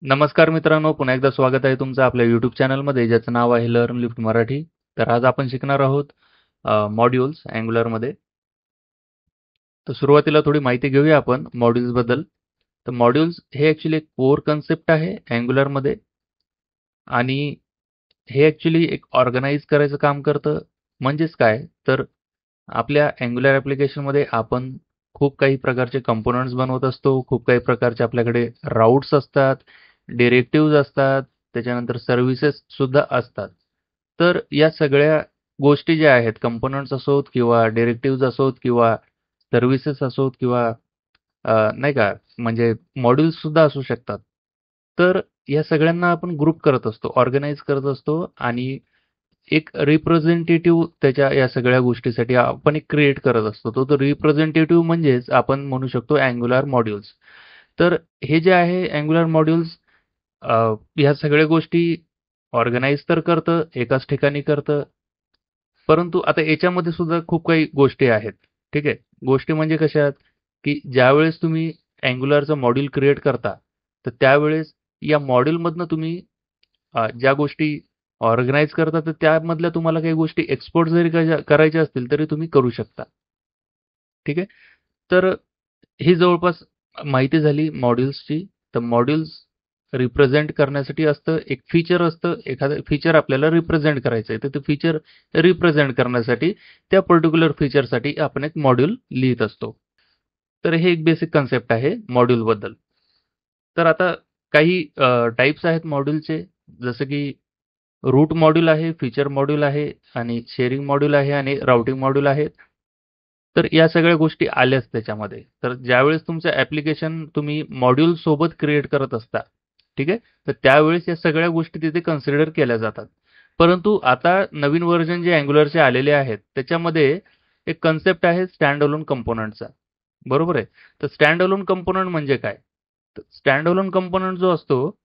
नमस्कार मित्रांनो, पुन्हा एकदा स्वागत आहे तुमचं आपल्या YouTube चॅनलमध्ये ज्याचं नाव आहे लर्न लिफ्ट मराठी. तर आज आपण शिकणार आहोत मॉड्यूल्स अँग्युलरमध्ये. तर सुरुवातीला थोडी माहिती घेऊया आपण मॉड्यूल्सबद्दल. तर मॉड्यूल्स हे ॲक्च्युली एक कोर कन्सेप्ट आहे अँग्युलरमध्ये आणि हे ॲक्च्युली एक ऑर्गनाइज करायचं काम करतं. म्हणजेच काय, तर आपल्या अँग्युलर ॲप्लिकेशनमध्ये आपण खूप काही प्रकारचे कंपोनंट्स बनवत असतो. खूप काही प्रकारचे आपल्याकडे राउट्स असतात, डिरेक्टिव्हज असतात, त्याच्यानंतर सर्व्हिसेस सुद्धा असतात. तर या सगळ्या गोष्टी ज्या आहेत, कंपोनंट्स असोत किंवा डिरेक्टिव्हज असोत किंवा सर्व्हिसेस असोत किंवा नाही का, म्हणजे मॉड्यूल्स सुद्धा असू शकतात. तर या सगळ्यांना आपण ग्रुप करत असतो, ऑर्गनाइज करत असतो आणि एक रिप्रेझेंटेटिव्ह त्याच्या या सगळ्या गोष्टीसाठी आपण एक क्रिएट करत असतो. तो रिप्रेझेंटेटिव्ह म्हणजेच आपण म्हणू शकतो अँग्युलर मॉड्यूल्स. तर हे जे आहे अँग्युलर मॉड्यूल्स ह्या सगळ्या गोष्टी ऑर्गनाइज तर करतं, एकाच ठिकाणी करतं. परंतु आता याच्यामध्ये सुद्धा खूप काही गोष्टी आहेत. ठीक आहे. गोष्टी म्हणजे कशा आहेत, की ज्यावेळेस तुम्ही अँग्युलरचं मॉड्यूल क्रिएट करता, तर त्यावेळेस या मॉड्यूलमधनं तुम्ही ज्या गोष्टी ऑर्गनाइज करता, तर त्यामधल्या तुम्हाला काही गोष्टी एक्सपोर्ट जरी करायच्या असतील, तरी तुम्ही करू शकता. ठीक आहे. तर ही जवळपास माहिती झाली मॉड्यूल्सची. तर मॉड्यूल्स रिप्रेझेंट करण्यासाठी असतं, एक फीचर असतं. एखादं फीचर आपल्याला रिप्रेझेंट करायचं आहे. तर ते फीचर रिप्रेझेंट करण्यासाठी त्या पर्टिक्युलर फीचरसाठी आपण एक मॉड्यूल लिहित असतो. तर हे एक बेसिक कन्सेप्ट आहे मॉड्यूलबद्दल. तर आता काही टाइप्स आहेत मॉड्यूलचे. जसं की रूट मॉड्यूल आहे, फीचर मॉड्यूल आहे आणि शेअरिंग मॉड्यूल आहे आणि राउटिंग मॉड्यूल आहे. तर या सगळ्या गोष्टी आल्याच त्याच्यामध्ये. तर ज्यावेळेस तुमचं ॲप्लिकेशन तुम्ही मॉड्यूल सोबत क्रिएट करत असता, ठीक आहे? तर त्यावेळेस या सगळ्या गोष्टी तिथे कन्सिडर केल्या जातात. परंतु आता नवीन व्हर्जन जे अँग्युलरचे आलेले आहेत, त्याच्यामध्ये एक कन्सेप्ट आहे स्टँड अलोन कंपोनंटचा. बरोबर आहे? तर स्टँड अलोन कंपोनंट म्हणजे काय? तर स्टँड अलोन कंपोनंट जो असतो,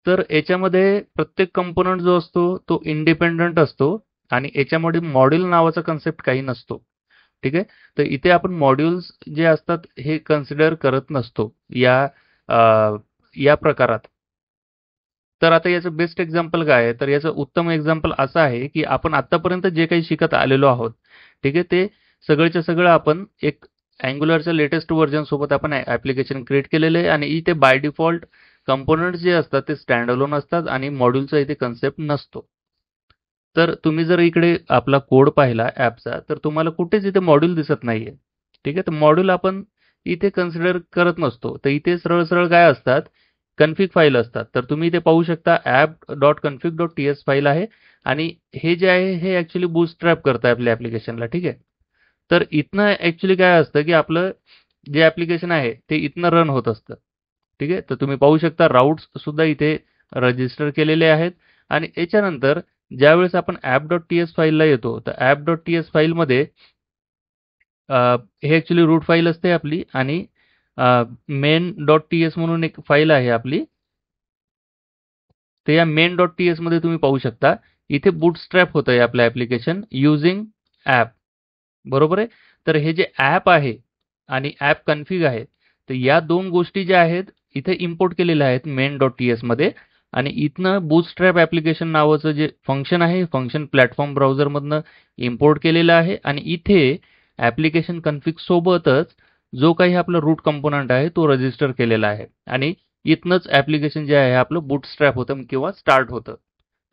तर याच्यामध्ये प्रत्येक कंपोनंट जो असतो, तो इंडिपेंडंट असतो आणि याच्यामध्ये मॉड्यूल नावाचा कन्सेप्ट काही नसतो. ठीक आहे. तर इथे आपण मॉड्यूल्स जे असतात हे कन्सिडर करत नसतो या या प्रकारात. तर आता याचं बेस्ट एक्झाम्पल काय आहे? तर याचं उत्तम एक्झाम्पल असं आहे, की आपण आत्तापर्यंत जे काही शिकत आलेलो आहोत, ठीक आहे, ते सगळंच्या सगळं आपण एक अँग्युलरच्या लेटेस्ट व्हर्जन सोबत आपण ॲप्लिकेशन क्रिएट केलेलं आहे आणि इथे बाय डिफॉल्ट कंपोनंट्स जे असतात ते स्टँड अलोन असतात आणि मॉड्यूलचा इथे कन्सेप्ट नसतो. तर तुम्ही जर इकडे आपला कोड पाहिला ॲपचा, तर तुम्हाला कुठेच इथे मॉड्यूल दिसत नाहीये. ठीक आहे. तर मॉड्यूल आपण इथे कन्सिडर करत नसतो. तर इथे सरळ-सरळ काय असतात, कन्फिग फाईल असतात. तर तुम्ही इथे पाहू शकता app.config.ts फाईल आहे आणि हे जे आहे हे ॲक्चुअली बूटस्ट्रॅप करतं आपल्या ॲप्लिकेशनला. ठीक आहे. तर इथनं ॲक्चुअली काय असतं, की आपलं जे ॲप्लिकेशन आहे ते इथनं रन होत असतं. ठीक आहे. तर तुम्ही पाहू शकता राउट्स सुद्धा इथे रजिस्टर केलेले आहेत आणि याच्यानंतर ज्यावेळेस आपण app.ts फाईलला येतो, तर app.ts फाईलमध्ये हे ॲक्चुअली रूट फाईल असते आपली आणि main.ts म्हणून एक फाईल आहे आपली. तर या main.ts मध्ये तुम्ही पाहू शकता, इथे बूटस्ट्रॅप होतंय आपलं ॲप्लिकेशन यूजिंग ॲप. बरोबर आहे? तर हे जे ॲप आहे आणि ॲप कन्फिग आहे, तर या 2 गोष्टी ज्या आहेत, इथे इम्पोर्ट केलेल्या आहेत main.ts मध्ये आणि इथनं बूटस्ट्रॅप ॲप्लिकेशन नावाचं जे फंक्शन आहे, फंक्शन प्लॅटफॉर्म ब्राउझरमधनं इम्पोर्ट केलेलं आहे आणि इथे ॲप्लिकेशन कन्फिग सोबतच जो काही आपला रूट कंपोनंट आहे, तो रजिस्टर केलेला आहे आणि इथनंच ॲप्लिकेशन जे आहे आपलं बूटस्ट्रॅप होतं किंवा स्टार्ट होतं.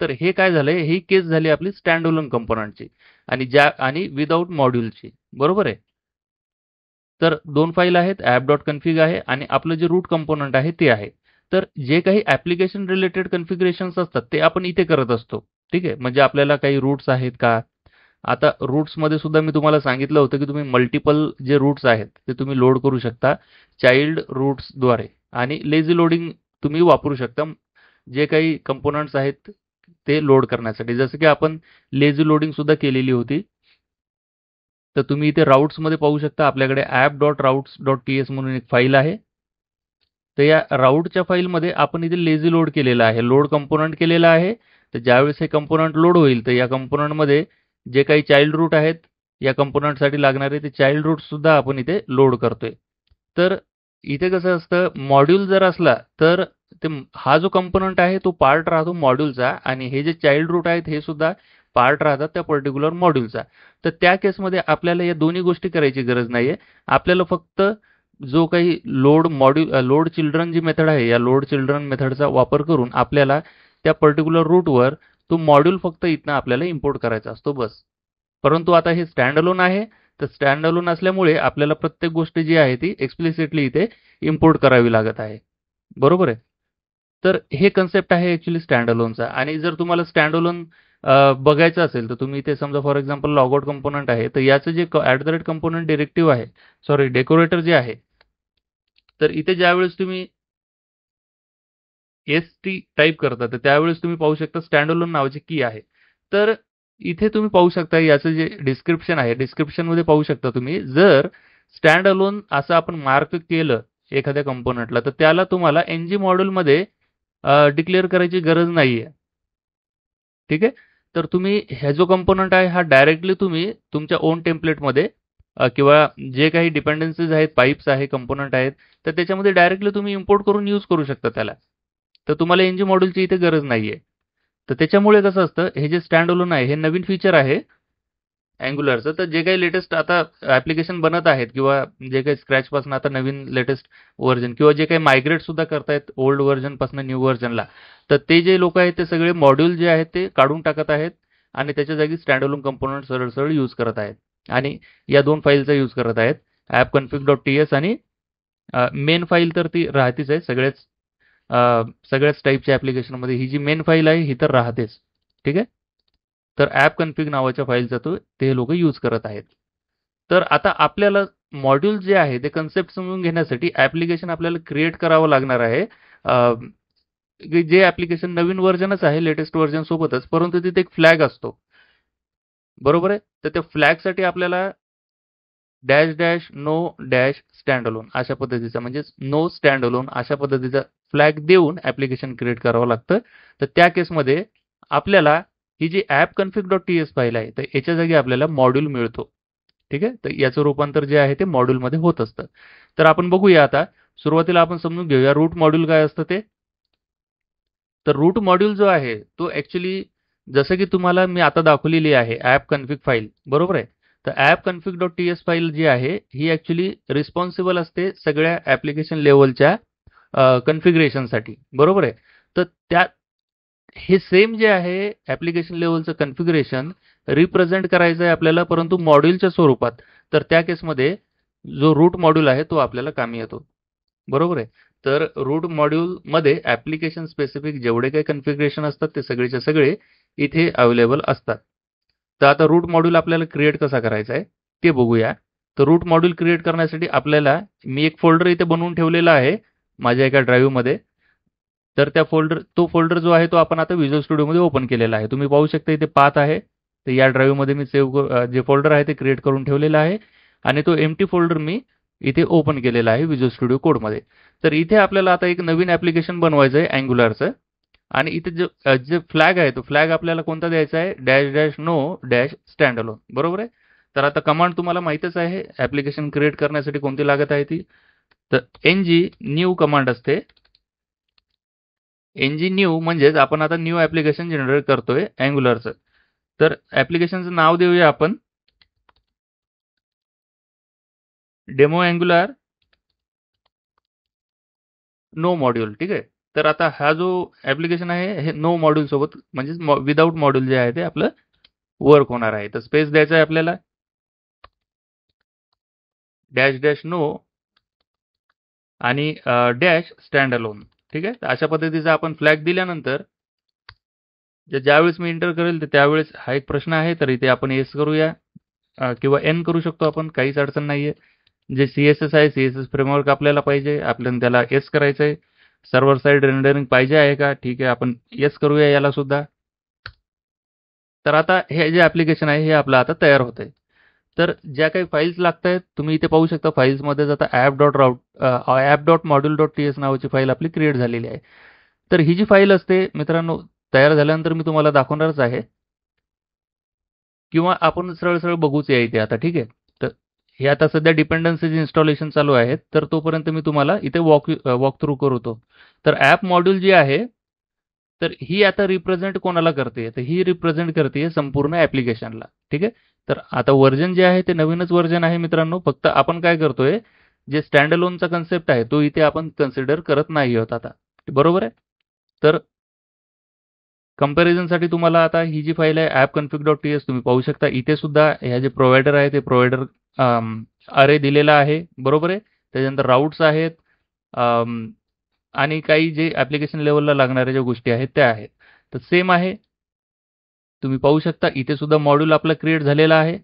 तर हे काय झालंय, ही केस झाली आपली स्टँड अलोन कंपोनंटची आणि विदाऊट मॉड्यूलची. बरोबर आहे? तर 2 फाईल आहेत, app.config आहे आणि आपलं जे रूट कंपोनंट आहे ते आहे. तर जे काही ॲप्लिकेशन रिलेटेड कॉन्फिगरेशन्स असतात ते आपण इथे करत असतो. ठीक आहे. म्हणजे आपल्याला काही रूट्स आहेत का? आता रूट्समध्ये सुद्धा मी तुम्हाला सांगितलं होतं, की तुम्ही मल्टिपल जे रूट्स आहेत ते तुम्ही लोड करू शकता चाइल्ड रूट्सद्वारे आणि लेझी लोडिंग तुम्ही वापरू शकता. जे काही कंपोनंट्स आहेत ते लोड करण्यासाठी. जसं की आपण लेझी लोडिंग सुद्धा केलेली होती. तर तुम्ही इथे राउट्समध्ये पाहू शकता आपल्याकडे app.routes.ts म्हणून एक फाईल आहे. तर या राउटच्या फाईलमध्ये आपण इथे लेझी लोड केलेला आहे. लोड कंपोनंट केलेला आहे. तर ज्यावेळेस हे कंपोनंट लोड होईल, तर या कंपोनंटमध्ये जे काही चाइल्ड रूट आहेत, या कंपोनंटसाठी लागणारे ते चाइल्ड रूट्स सुद्धा आपण इथे लोड करतोय. तर इथे कसं असतं, मॉड्यूल जर असला, तर हा जो कंपोनंट आहे तो पार्ट राहतो मॉड्यूलचा आणि हे जे चाइल्ड रूट आहेत हे सुद्धा पार्ट राहतात त्या पर्टिक्युलर मॉड्यूलचा. तर त्या केसमध्ये आपल्याला या दोन्ही गोष्टी करायची गरज नाहीये. आपल्याला फक्त जो काही लोड चिल्ड्रन जी मेथड आहे या लोड चिल्ड्रन मेथडचा वापर करून आपल्याला त्या पर्टिक्युलर रूटवर तो मॉड्यूल फक्त इथनं आपल्याला इम्पोर्ट करायचा असतो बस. परंतु आता हे स्टँड अलोन आहे, तर स्टँड अलोन असल्यामुळे आपल्याला प्रत्येक गोष्ट जी आहे ती एक्सप्लिसिटली इथे इम्पोर्ट करावी लागत आहे. बरोबर आहे. तर हे कन्सेप्ट आहे ऍक्च्युली स्टँड अलोनचा. आणि जर तुम्हाला स्टँड अलोन बघायचं असेल तर तुम्ही इथे समजा फॉर एक्झाम्पल लॉगआउट कंपोनंट आहे, तर याचं जे कंपोनंट डिरेक्टिव्ह आहे, सॉरी डेकोरेटर जे आहे, तर इथे ज्यावेळेस तुम्ही टी टाईप करता तर त्यावेळेस तुम्ही पाहू शकता स्टँड अलोन नावाची की आहे. तर इथे तुम्ही पाहू शकता याचं जे डिस्क्रिप्शन आहे, डिस्क्रिप्शनमध्ये पाहू शकता तुम्ही, जर स्टँड अलोन असं आपण मार्क केलं एखाद्या कंपोनंटला, तर त्याला तुम्हाला एनजी मॉड्यूलमध्ये डिक्लेअर करायची गरज नाहीये. ठीक आहे. तर तुम्ही हा जो कंपोनंट आहे हा डायरेक्टली तुम्ही तुमच्या ओन टेम्पलेटमध्ये किंवा जे काही डिपेंडन्सीज आहेत, पाईप्स आहे, कंपोनंट आहेत, तर त्याच्यामध्ये डायरेक्टली तुम्ही इम्पोर्ट करून यूज करू शकता त्याला. तर तुम्हाला एनजी मॉड्यूलची इथे गरज नाहीये. तर त्याच्यामुळे कसं असतं, हे जे स्टँड अलोन आहे हे नवीन फीचर आहे अँग्युलरचं. तर जे काही लेटेस्ट आता ऍप्लिकेशन बनत आहेत किंवा जे काही स्क्रॅचपासून आता नवीन लेटेस्ट व्हर्जन किंवा जे काही मायग्रेट सुद्धा करतायत ओल्ड व्हर्जनपासून न्यू व्हर्जनला, तर ते जे लोक आहेत ते सगळे मॉड्यूल जे आहेत ते काढून टाकत आहेत आणि त्याच्या जागी स्टँड अलोन कंपोनंट सरळ सरळ यूज करत आहेत आणि या दोन फाईलचा यूज करत आहेत, appconfig.ts आणि मेन फाईल. तर ती राहतीच आहे सगळ्याच टाईपच्या ऍप्लिकेशनमध्ये. ही जी मेन फाईल आहे ही तर राहतेच. ठीक आहे. तर ॲप कन्फिग नावाच्या फाईलचा ते लोक यूज करत आहेत. तर आता आपल्याला मॉड्यूल जे आहे ते कन्सेप्ट समजून घेण्यासाठी ऍप्लिकेशन आपल्याला क्रिएट करावं लागणार आहे. जे ऍप्लिकेशन नवीन व्हर्जनच आहे लेटेस्ट व्हर्जन सोबतच, परंतु तिथे एक फ्लॅग असतो. बरोबर आहे. तर त्या फ्लॅगसाठी आपल्याला dash dash no dash stand alone अशा पद्धतीचा, म्हणजे नो स्टँड अलोन अशा पद्धतीचा फ्लॅग देऊन ऍप्लिकेशन क्रिएट करावं लागतं. तर त्या केसमध्ये आपल्याला ही जी appconfig.ts फाईल आहे तर याच्या जागी आपल्याला मॉड्यूल मिळतो. ठीक आहे. तर याचं रूपांतर जे आहे ते मॉड्यूलमध्ये होत असतं. तर आपण बघूया आता. सुरुवातीला आपण समजून घेऊया रूट मॉड्यूल काय असतं ते. तर रूट मॉड्यूल जो आहे तो ऍक्च्युली जसं की तुम्हाला मी आता दाखवलेली आहे ॲप कन्फिग फाईल, बरोबर आहे. तर appconfig.ts फाईल जी आहे ही ऍक्च्युली रिस्पॉन्सिबल असते सगळ्या ऍप्लिकेशन लेवलच्या कन्फिगरेशनसाठी, बरोबर आहे. तर त्या हे सेम जे आहे ऍप्लिकेशन लेवलचं कन्फिगरेशन रिप्रेझेंट करायचं आहे आपल्याला, परंतु मॉड्यूलच्या स्वरूपात. तर त्या केसमध्ये जो रूट मॉड्यूल आहे तो आपल्याला कामी येतो. बरोबर आहे. तर रूट मॉड्यूलमध्ये ऍप्लिकेशन स्पेसिफिक जेवढे काही कन्फिगरेशन असतात ते सगळेच्या सगळे इथे अवेलेबल असतात. तर आता रूट मॉड्यूल आपल्याला क्रिएट कसा करायचा आहे ते बघूया. तर रूट मॉड्यूल क्रिएट करण्यासाठी आपल्याला मी एक फोल्डर इथे बनवून ठेवलेला आहे माझ्या एका ड्राईव्हमध्ये. तर तो फोल्डर जो आहे तो आपण आता व्हिज्युअल स्टुडिओमध्ये ओपन केलेला आहे. तुम्ही पाहू शकता इथे पाथ आहे. तर या ड्राईव्हमध्ये मी जे फोल्डर आहे ते क्रिएट करून ठेवलेलं आहे आणि तो एम्प्टी फोल्डर मी इथे ओपन केलेला आहे व्हिज्युअल स्टुडिओ कोडमध्ये. तर इथे आपल्याला आता एक नवीन ऍप्लिकेशन बनवायचं आहे अँग्युलरचं आणि इथे जे फ्लॅग आहे तो फ्लॅग आपल्याला कोणता द्यायचा आहे, dash dash no dash stand alone, बरोबर आहे. तर आता कमांड तुम्हाला माहितच आहे ऍप्लिकेशन क्रिएट करण्यासाठी कोणती लागत आहे ती. तर एनजी न्यू कमांड असते. एनजी न्यू म्हणजेच आपण आता न्यू ऍप्लिकेशन जनरेट करतोय अँग्युलरचं. तर ऍप्लिकेशनचं नाव देऊया आपण डेमो अँग्युलर नो मॉड्यूल. ठीक आहे. तर आता हा जो ऍप्लिकेशन आहे हे नो मॉड्यूल सोबत म्हणजेच विदाऊट मॉड्यूल जे आहे ते आपलं वर्क होणार आहे. तर स्पेस द्यायचा आहे आपल्याला, डॅश डॅश नो आणि डॅश स्टँड अलोन. ठीक आहे. तर अशा पद्धतीचा आपण फ्लॅग दिल्यानंतर ज्यावेळेस मी एंटर करेल तर त्यावेळेस हा एक प्रश्न आहे, तर इथे आपण येस करूया किंवा एन करू शकतो आपण, काहीच अडचण नाहीये. जे CSS आहे CSS फ्रेमवर्क आपल्याला पाहिजे, आपल्याला त्याला येस करायचं आहे. सर्व्हर साइड रेंडरिंग पाहिजे आहे का, ठीक आहे आपण येस करूया याला सुद्धा. तर आता हे जे ऍप्लिकेशन आहे हे आपलं आता तयार होत आहे. तर ज्या काही फाईल्स लागत आहेत तुम्ही इथे पाहू शकता. फाईल्समध्ये आता app.module.ts नावाची फाईल आपली क्रिएट झालेली आहे. तर ही जी फाईल असते मित्रांनो तयार झाल्यानंतर मी तुम्हाला दाखवणारच आहे किंवा आपण सरळ सरळ बघूच या इथे आता. ठीक आहे. तर हे आता सध्या डिपेंडन्सीज इन्स्टॉलेशन चालू आहेत, तर तोपर्यंत मी तुम्हाला इथे वॉक थ्रू करतो. तर ॲप मॉड्यूल जी आहे, तर ही आता रिप्रेझेंट कोणाला करते, तर ही रिप्रेझेंट करते संपूर्ण ॲप्लिकेशनला. ठीक आहे. तर आता व्हर्जन जे आहे ते नवीनच व्हर्जन आहे मित्रांनो. फक्त आपण काय करतोय, जे स्टँड अलोनचा कन्सेप्ट आहे तो इथे आपण कन्सिडर करत नाही आहोत आता. बरोबर आहे. तर कंपॅरिझनसाठी तुम्हाला आता ही जी फाईल आहे appconfig.ts तुम्ही पाहू शकता. इथे सुद्धा ह्या जे प्रोव्हायडर आहे ते प्रोव्हायडर अरे दिलेला आहे. बरोबर आहे. त्याच्यानंतर राऊट्स आहेत आणि काही जे ॲप्लिकेशन लेवलला लागणाऱ्या ज्या गोष्टी आहेत त्या आहेत. तर सेम आहे. तुम्ही पाहू शकता इथे सुद्धा मॉड्यूल आपला क्रिएट झालेला आहे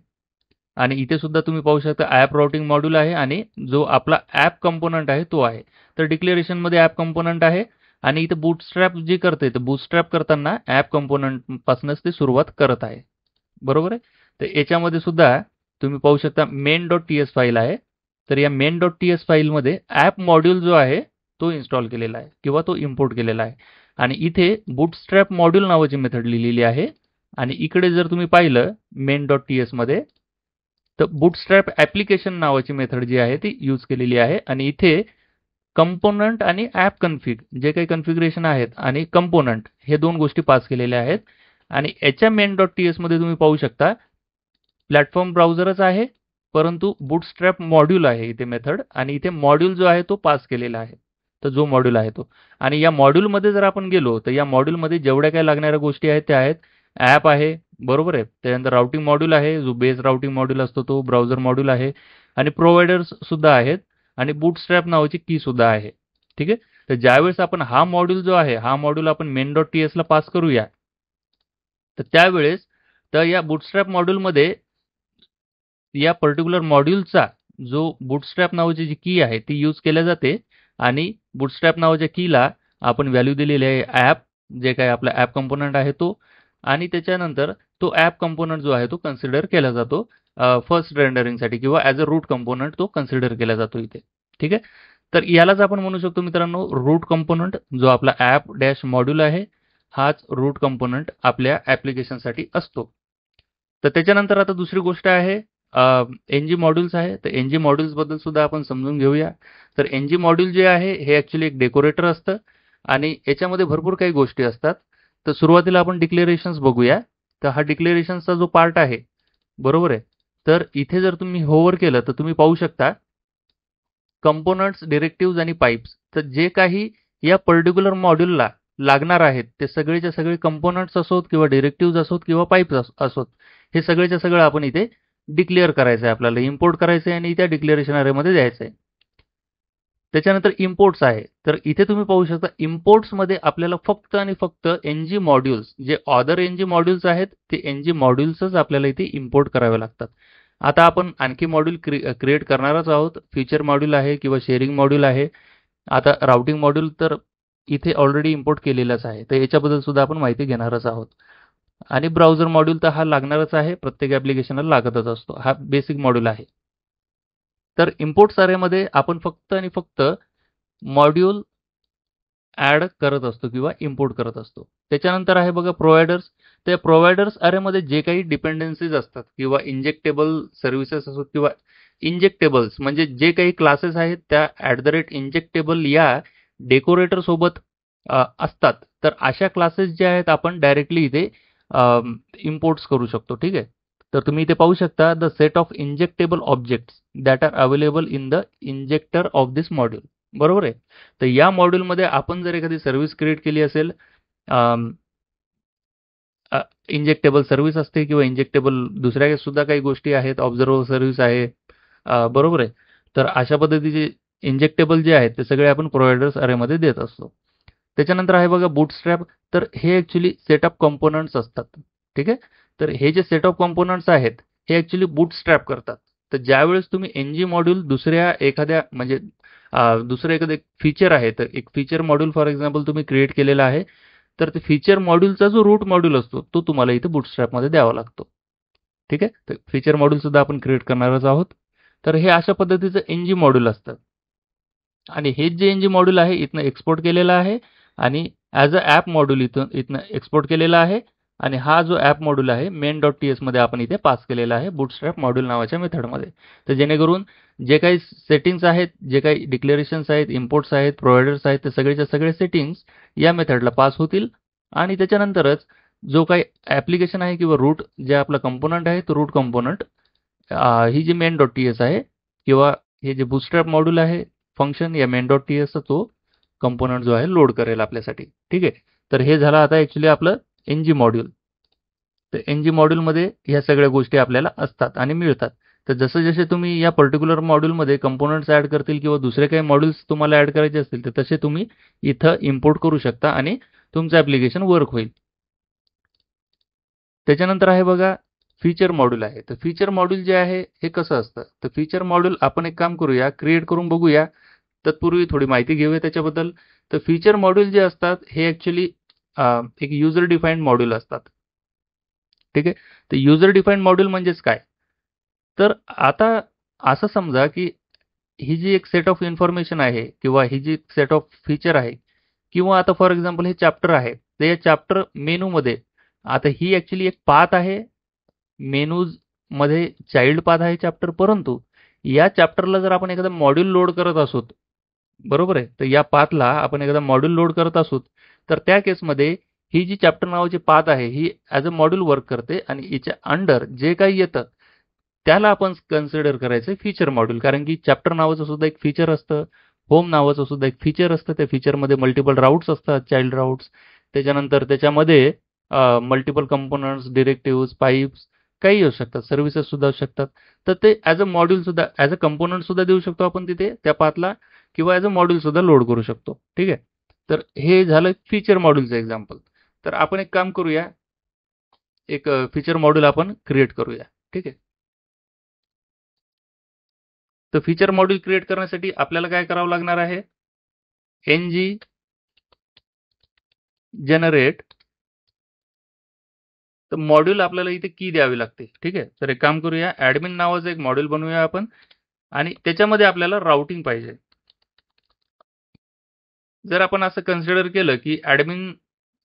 आणि इथे सुद्धा तुम्ही पाहू शकता ॲप राउटिंग मॉड्यूल आहे आणि जो आपला ॲप कंपोनंट आहे तो आहे. तर डिक्लेरेशनमध्ये ॲप कंपोनंट आहे आणि इथे बूटस्ट्रॅप जे करते तर बूटस्ट्रॅप करताना ॲप कंपोनंटपासूनच ते सुरुवात करत आहे. बरोबर आहे. तर याच्यामध्ये सुद्धा तुम्ही पाहू शकता main.ts फाईल आहे. तर या main.ts फाईलमध्ये ॲप मॉड्यूल जो आहे तो इन्स्टॉल केलेला आहे किंवा तो इम्पोर्ट केलेला आहे आणि इथे बूटस्ट्रॅप मॉड्यूल नावाची मेथड लिहिलेली आहे आणि इकडे जर तुम्ही पाहिलं main.ts मध्ये तर बूटस्ट्रॅप ॲप्लिकेशन नावाची मेथड जी आहे ती यूज केलेली आहे आणि इथे कंपोनंट आणि ॲप कन्फिग जे काही कन्फिगरेशन आहेत आणि कंपोनंट हे दोन गोष्टी पास केलेल्या आहेत आणि याच्या main.ts मध्ये तुम्ही पाहू शकता प्लॅटफॉर्म ब्राउझरच आहे परंतु बूटस्ट्रॅप मॉड्यूल आहे इथे मेथड आणि इथे मॉड्यूल जो आहे तो पास केलेला आहे. तर जो मॉड्यूल आहे तो आणि या मॉड्यूलमध्ये जर आपण गेलो तर या मॉड्यूलमध्ये जेवढ्या काही लागणाऱ्या गोष्टी आहेत त्या आहेत ॲप आहे. बरोबर आहे. त्यानंतर राउटिंग मॉड्यूल आहे जो बेस राउटिंग मॉड्यूल असतो तो ब्राउझर मॉड्यूल आहे आणि प्रोव्हायडर्स सुद्धा आहेत आणि बूटस्ट्रॅप नावाची की सुद्धा आहे. ठीक आहे. तर ज्यावेळेस आपण हा मॉड्यूल जो आहे हा मॉड्यूल आपण main.ts ला पास करूया तर त्यावेळेस तर या बूटस्ट्रॅप मॉड्यूलमध्ये या पर्टिक्युलर मॉड्यूलचा जो बूटस्ट्रॅप नावाची जी की आहे ती यूज केल्या जाते आणि बूटस्ट्रॅप नावाच्या कीला आपण व्हॅल्यू दिलेली आहे ॲप जे काही आपला ॲप कंपोनंट आहे तो आणि त्याच्यानंतर तो ॲप कंपोनंट जो आहे तो कन्सिडर केला जातो फर्स्ट रेंडरिंगसाठी किंवा ॲज अ रूट कंपोनंट तो कन्सिडर केला जातो इथे. ठीक आहे. तर यालाच आपण म्हणू शकतो मित्रांनो रूट कंपोनंट जो आपला ॲप डॅश मॉड्यूल आहे हाच रूट कंपोनंट आपल्या ॲप्लिकेशनसाठी असतो. तर त्याच्यानंतर आता दुसरी गोष्ट आहे NG मॉड्यूल्स आहे. तर NG मॉड्यूल्सबद्दल सुद्धा आपण समजून घेऊया. तर NG मॉड्यूल जे आहे हे ॲक्च्युली एक डेकोरेटर असतं आणि याच्यामध्ये भरपूर काही गोष्टी असतात. तर सुरुवातीला आपण डिक्लेरेशन्स बघूया. तर हा डिक्लेरेशन्सचा जो पार्ट आहे बरोबर आहे. तर इथे जर तुम्ही होवर केलं तर तुम्ही पाहू शकता कंपोनंट्स, डिरेक्टिव्हज आणि पाईप्स. तर जे काही या पर्टिक्युलर मॉड्यूलला लागणार आहेत ते सगळेच्या सगळे कंपोनंट्स असोत किंवा डिरेक्टिव्हज असोत किंवा पाईप्स असोत हे सगळेच्या सगळं आपण इथे डिक्लेअर करायचं आहे आपल्याला इम्पोर्ट करायचं आहे आणि त्या डिक्लेरेशन अरेमध्ये द्यायचं आहे. त्याच्यानंतर इम्पोर्ट्स आहे. तर इथे तुम्ही पाहू शकता इम्पोर्ट्समध्ये आपल्याला फक्त आणि फक्त NG मॉड्यूल्स जे अदर NG मॉड्यूल्स आहेत ते NG मॉड्यूल्सच आपल्याला इथे इम्पोर्ट करावे लागतात. आता आपण आणखी मॉड्यूल क्रिएट करणारच आहोत. फीचर मॉड्यूल आहे किंवा शेअरिंग मॉड्यूल आहे. आता राउटिंग मॉड्यूल तर इथे ऑलरेडी इम्पोर्ट केलेलाच आहे. तर याच्याबद्दल सुद्धा आपण माहिती घेणारच आहोत. आणि ब्राउझर मॉड्यूल तर हा लागणारच आहे. प्रत्येक ॲप्लिकेशनला लागतच असतो. हा बेसिक मॉड्यूल आहे. तर इम्पोर्ट्स अरेमध्ये आपण फक्त आणि फक्त मॉड्यूल ॲड करत असतो किंवा इम्पोर्ट करत असतो. त्याच्यानंतर आहे बघा प्रोव्हायडर्स. त्या प्रोव्हायडर्स अरेमध्ये जे काही डिपेंडन्सीज असतात किंवा इंजेक्टेबल सर्व्हिसेस असोत किंवा इंजेक्टेबल्स म्हणजे जे काही क्लासेस आहेत त्या @इंजेक्टेबल या डेकोरेटर सोबत असतात. तर अशा क्लासेस जे आहेत आपण डायरेक्टली इथे इम्पोर्ट्स करू शकतो. ठीक आहे. तर तुम्ही इथे पाहू शकता the set of injectable objects that are available in the injector of this module. बरोबर आहे. तर या मॉड्यूलमध्ये आपण जर एखादी सर्व्हिस क्रिएट केली असेल इंजेक्टेबल सर्व्हिस असते किंवा इंजेक्टेबल दुसऱ्या सुद्धा काही गोष्टी आहेत ऑब्झर्व्हर सर्व्हिस आहे बरोबर आहे. तर अशा पद्धतीचे इंजेक्टेबल जे आहेत ते सगळे आपण प्रोव्हायडर्स अरेमध्ये देत असतो. त्याच्यानंतर आहे बघा बूटस्ट्रॅप. तर हे ॲक्च्युली सेट ऑफ कंपोनंट्स असतात. ठीक आहे. तर हे जे सेट ऑफ कंपोनंट्स आहेत हे ॲक्च्युली बूटस्ट्रॅप करतात. तर ज्यावेळेस तुम्ही NG मॉड्यूल दुसऱ्या एखाद्या म्हणजे दुसरं एखादं फीचर आहे तर एक फीचर मॉड्यूल फॉर एक्झाम्पल तुम्ही क्रिएट केलेला आहे तर ते फीचर मॉड्यूलचा जो रूट मॉड्यूल असतो तो तुम्हाला इथे बूटस्ट्रॅपमध्ये द्यावा लागतो. ठीक आहे. तर फीचर मॉड्यूल सुद्धा आपण क्रिएट करणारच आहोत. तर हे अशा पद्धतीचं NG मॉड्यूल असतं आणि हेच जे NG मॉड्यूल आहे इथनं एक्सपोर्ट केलेलं आहे आणि ॲज अ ॲप मॉड्यूल इथनं एक्सपोर्ट केलेलं आहे आणि हा जो ॲप मॉड्यूल आहे main.ts मध्ये आपण इथे पास केलेला आहे बूटस्ट्रॅप मॉड्यूल नावाच्या मेथडमध्ये. तर जेणेकरून जे काही सेटिंग्स आहेत, जे काही डिक्लेरेशन्स आहेत, इम्पोर्ट्स आहेत, प्रोव्हायडर्स आहेत, ते सगळेच्या सगळे सेटिंग्स या मेथडला पास होतील आणि त्याच्यानंतरच जो काही ॲप्लिकेशन आहे किंवा रूट जे आपला कंपोनंट आहे तो रूट कंपोनंट ही जी main.ts आहे किंवा हे जे बूटस्ट्रॅप मॉड्यूल आहे फंक्शन या main.ts चा तो कंपोनंट जो आहे लोड करेल आपल्यासाठी. ठीक आहे. तर हे झालं आता ॲक्च्युली आपलं एनजी मॉड्यूल. तर एनजी मॉड्यूलमध्ये ह्या सगळ्या गोष्टी आपल्याला असतात आणि मिळतात. तर जसे जसे तुम्ही या पर्टिक्युलर मॉड्यूलमध्ये कंपोनंट्स ॲड करतील किंवा दुसरे काही मॉड्यूल्स तुम्हाला ॲड करायचे असतील तर तसे तुम्ही इथं इम्पोर्ट करू शकता आणि तुमचं ॲप्लिकेशन वर्क होईल. त्याच्यानंतर आहे बघा फीचर मॉड्यूल आहे. तर फीचर मॉड्यूल जे आहे हे कसं असतं, तर फीचर मॉड्यूल आपण एक काम करूया, क्रिएट करून बघूया. तत्पूर्वी थोडी माहिती घेऊया त्याच्याबद्दल. तर फीचर मॉड्यूल जे असतात हे ॲक्च्युली एक युजर डिफाईन्ड मॉड्यूल असतात. ठीक आहे. तर युजर डिफाईन्ड मॉड्यूल म्हणजेच काय, तर आता असं समजा की ही जी एक सेट ऑफ इन्फॉर्मेशन आहे किंवा ही जी सेट ऑफ फीचर आहे किंवा आता फॉर एक्झाम्पल हे चॅप्टर आहे, तर या चॅप्टर मेनूमध्ये आता ही ॲक्च्युली एक पाथ आहे. मेनूज मध्ये चाइल्ड पाथ आहे चॅप्टर, परंतु या चॅप्टरला जर आपण एखादा मॉड्यूल लोड करत असोत, बरोबर आहे, तर या पाथला आपण एखादा मॉड्यूल लोड करत असोत तर त्या केसमध्ये ही जी चॅप्टर नावाची पाथ आहे ही ॲज अ मॉड्यूल वर्क करते आणि हिच्या अंडर जे काही येतं त्याला आपण कन्सिडर करायचं फीचर मॉड्यूल. कारण की चॅप्टर नावाचं सुद्धा एक फीचर असतं, होम नावाचं सुद्धा एक फीचर असतं. त्या फीचरमध्ये मल्टिपल राऊट्स असतात, चाइल्ड राऊट्स. त्याच्यानंतर त्याच्यामध्ये मल्टिपल कंपोनंट्स, डिरेक्टिव्हज, पाईप्स काही असू शकतात, सर्व्हिसेस सुद्धा असू शकतात. तर ते ॲज अ मॉड्यूल सुद्धा, ॲज अ कंपोनंट सुद्धा देऊ शकतो आपण तिथे त्या पाथला किंवा ॲज अ मॉड्यूल सुद्धा लोड करू शकतो. ठीक आहे. तर हे झालं फीचर मॉड्यूलचं एक्झाम्पल. तर आपण एक काम करूया, एक फीचर मॉड्यूल आपण क्रिएट करूया. ठीक आहे. तर फीचर मॉड्यूल क्रिएट करण्यासाठी आपल्याला काय करावं लागणार आहे, एनजी जनरेट. तर मॉड्यूल आपल्याला इथे की द्यावी लागते. ठीक आहे. तर एक काम करूया, ॲडमिन नावाचं एक मॉड्यूल बनवूया आपण आणि त्याच्यामध्ये आपल्याला राउटिंग पाहिजे. जर आपण असं कन्सिडर केलं की ॲडमिन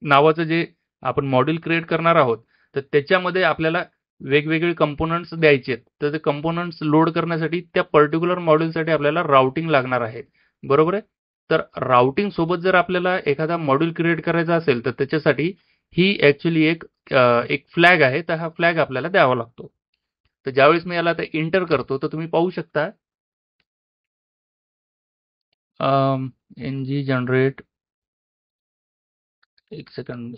नावाचं जे आपण मॉड्यूल क्रिएट करणार आहोत तर त्याच्यामध्ये आपल्याला वेगवेगळे कंपोनंट्स द्यायचे आहेत. तर ते कंपोनंट्स लोड करण्यासाठी त्या पर्टिक्युलर मॉड्यूलसाठी आपल्याला राउटिंग लागणार आहे. बरोबर आहे. तर राउटिंग सोबत जर आपल्याला एखादा मॉड्यूल क्रिएट करायचा असेल तर त्याच्यासाठी ही ॲक्च्युली एक फ्लॅग आहे. तर हा फ्लॅग आपल्याला द्यावा लागतो. तर ज्यावेळेस मी याला आता एंटर करतो तर तुम्ही पाहू शकता एनजी जनरेट, एक second,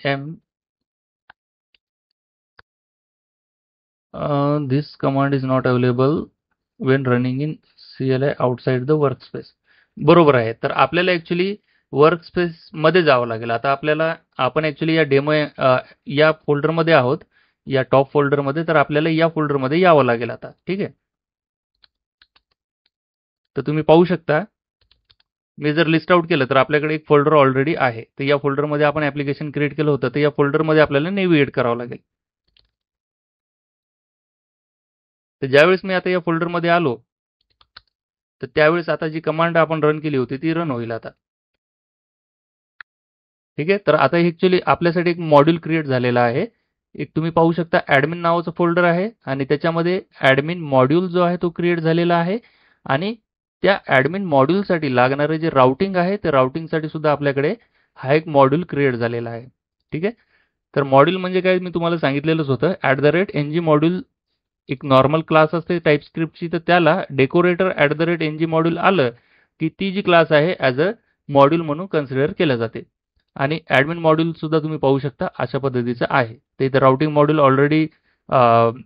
this command is not available when running in CLI outside the workspace. बरोबर आहे. तर आपल्याला ॲक्च्युली वर्कस्पेस मध्ये जावं लागेल. आता आपण ॲक्च्युली या डेमो या फोल्डरमध्ये आहोत, या टॉप फोल्डरमध्ये. तर आपल्याला या फोल्डरमध्ये यावं लागेल आता. ठीक आहे. तर तुम्ही पाहू शकता, मी जर लिस्ट आउट केलं तर आपल्याकडे एक फोल्डर ऑलरेडी आहे. तर या फोल्डरमध्ये आपण ॲप्लिकेशन क्रिएट केलं होतं. तर या फोल्डरमध्ये आपल्याला नेव्हिगेट करावं लागेल. तर ज्यावेळेस मी आता या फोल्डरमध्ये आलो तर त्यावेळेस आता जी कमांड आपण रन केली होती ती रन होईल आता. ठीक आहे. तर आता ॲक्च्युली आपल्यासाठी एक मॉड्यूल क्रिएट झालेला आहे. एक तुम्ही पाहू शकता ॲडमिन नावाचं फोल्डर आहे आणि त्याच्यामध्ये ॲडमिन मॉड्यूल जो आहे तो क्रिएट झालेला आहे आणि त्या ॲडमिन मॉड्यूलसाठी लागणारे जे राउटिंग आहे ते राउटिंगसाठी सुद्धा आपल्याकडे हा एक मॉड्यूल क्रिएट झालेला आहे. ठीक आहे. तर मॉड्यूल म्हणजे काय मी तुम्हाला सांगितलेलंच होतं, @ng मॉड्यूल एक नॉर्मल क्लास असते टाइपस्क्रिप्टची. तर त्याला डेकोरेटर @ng मॉड्यूल आलं की ती जी क्लास आहे ॲज अ मॉड्यूल म्हणून कन्सिडर केलं जाते. आणि ॲडमिन मॉड्यूल सुद्धा तुम्ही पाहू शकता अशा पद्धतीचं आहे. ते इथं राउटिंग मॉड्यूल ऑलरेडी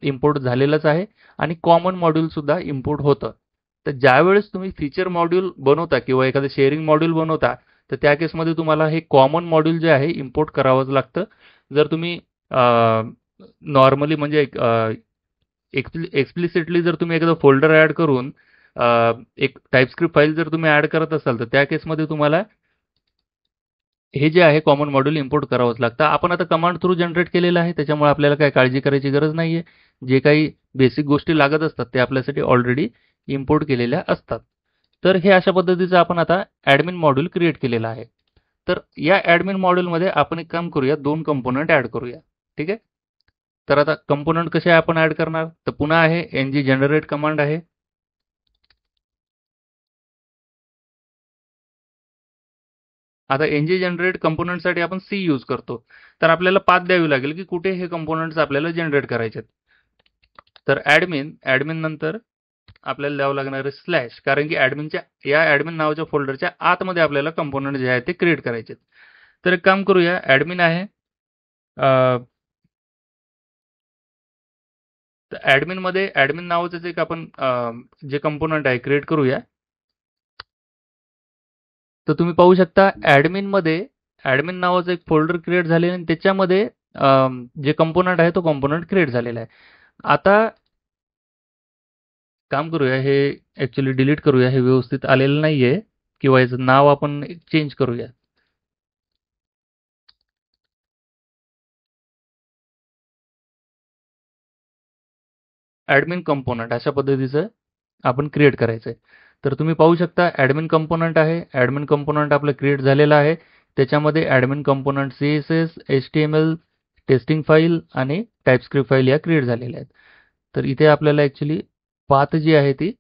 इम्पोर्ट झालेलंच आहे आणि कॉमन मॉड्यूल सुद्धा इम्पोर्ट होतं. तर ज्यावेळेस तुम्ही फीचर मॉड्यूल बनवता किंवा एखादं शेअरिंग मॉड्यूल बनवता तर त्या केसमध्ये तुम्हाला हे कॉमन मॉड्यूल जे आहे इम्पोर्ट करावंच लागतं. जर तुम्ही नॉर्मली म्हणजे एक्सप्लिसिटली जर तुम्ही एखादा फोल्डर ॲड करून एक टाइपस्क्रिप्ट फाईल जर तुम्ही ॲड करत असाल तर त्या केसमध्ये तुम्हाला हे जे आहे कॉमन मॉड्यूल इम्पोर्ट करावंच लागतं. आपण आता कमांड थ्रू जनरेट केलेलं आहे त्याच्यामुळे आपल्याला काही काळजी करायची गरज नाहीये. जे काही बेसिक गोष्टी लागत असतात ते आपल्यासाठी ऑलरेडी इम्पोर्ट केलेल्या असतात. तर हे अशा पद्धतीचं आपण आता ॲडमिन मॉड्यूल क्रिएट केलेलं आहे. तर या ॲडमिन मॉड्यूलमध्ये आपण एक काम करूया, दोन कंपोनंट ॲड करूया. ठीक आहे. तर आता कंपोनंट कसे आपण ऍड करणार, तर पुन्हा आहे ng जनरेट कमांड आहे. आता ng जनरेट कंपोनंटसाठी आपण सी यूज करतो. तर आपल्याला पाथ द्यावी लागेल की कुठे हे कंपोनंट्स आपल्याला जनरेट करायचे आहेत. तर ऍडमिन नंतर आपल्याला द्यावं लागणार आहे स्लॅश, कारण की ऍडमिन नावाच्या फोल्डरच्या आतमध्ये आपल्याला कंपोनंट जे आहे ते क्रिएट करायचे आहेत. तर एक काम करूया, ऍडमिन आहे, तर ऍडमिन नावाचं एक आपण जे कंपोनंट आहे क्रिएट करूया. तर तुम्ही पाहू शकता ऍडमिन नावाचं एक फोल्डर क्रिएट झालेलं आहे आणि त्याच्यामध्ये जे कंपोनंट आहे तो कंपोनंट क्रिएट झालेला आहे. आता काम करूया, हे ऍक्च्युली डिलीट करूया, हे व्यवस्थित आलेलं नाहीये, किंवा याचं नाव आपण चेंज करूया. ऍडमिन कंपोनंट अशा पद्धतीचं आपण क्रिएट करायचं आहे. तर तुम्ही पाहू शकता ऍडमिन कंपोनंट आहे. ऍडमिन कंपोनंट आपलं क्रिएट झालेलं आहे. त्याच्यामध्ये admin component CSS, HTML, testing file आणि टाइपस्क्रिप्ट फाईल या क्रिएट झालेल्या आहेत. तर इथे आपल्याला ऍक्च्युली पाथ जी आहे ती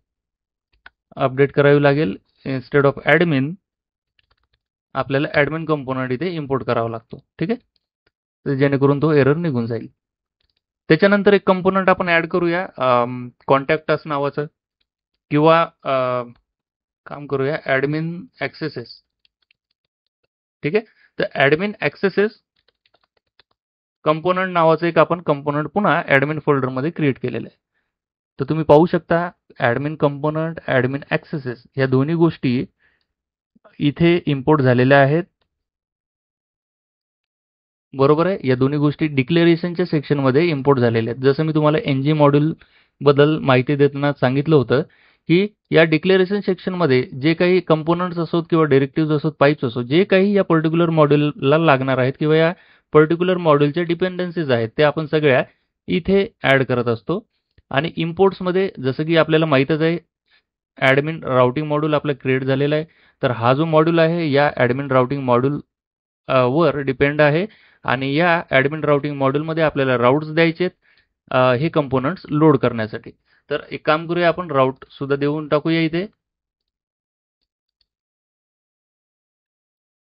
अपडेट करावी लागेल. इन्स्टेड ऑफ ऍडमिन आपल्याला ऍडमिन कंपोनंट इथे इम्पोर्ट करावा लागतो. ठीक आहे, तर जेणेकरून तो एरर निघून जाईल. त्याच्यानंतर एक कंपोनंट आपण ऍड करूया, कॉन्टॅक्ट अस नावाचं, किंवा काम करूया ऍडमिन ऍक्सेसेस. ठीक आहे, तर ऍडमिन ऍक्सेसेस कंपोनंट नावाचं एक आपण कंपोनंट पुन्हा ऍडमिन फोल्डरमध्ये क्रिएट केलेलं आहे. तर तुम्ही पाहू शकता ऍडमिन कंपोनंट, ऍडमिन ऍक्सेसेस या दोन्ही गोष्टी इथे इम्पोर्ट झालेल्या आहेत. बरोबर आहे, या दोन्ही गोष्टी डिक्लेरेशनच्या सेक्शनमध्ये इम्पोर्ट झालेल्या आहेत. जसं मी तुम्हाला ng मॉड्यूल बद्दल माहिती देताना सांगितलं होतं की या डिक्लेरेशन सेक्शनमध्ये जे काही कंपोनंट्स असोत किंवा डिरेक्टिव्ह असोत, पाईप्स असोत, जे काही या पर्टिक्युलर मॉड्यूलला लागणार आहेत किंवा या पर्टिक्युलर मॉड्यूलच्या डिपेंडन्सीज आहेत, ते आपण सगळ्या इथे ऍड करत असतो. आणि इम्पोर्ट्समध्ये जसं की आपल्याला माहीतच आहे, ऍडमिन राउटिंग मॉड्यूल आपला क्रिएट झालेला आहे. तर हा जो मॉड्यूल आहे या ऍडमिन राउटिंग मॉड्यूल वर डिपेंड आहे आणि या ऍडमिन राउटिंग मॉड्यूलमध्ये आपल्याला राउट्स द्यायचे हे कंपोनंट्स लोड करण्यासाठी. तर एक काम करूया, आपण राउट सुद्धा देऊन टाकूया इथे.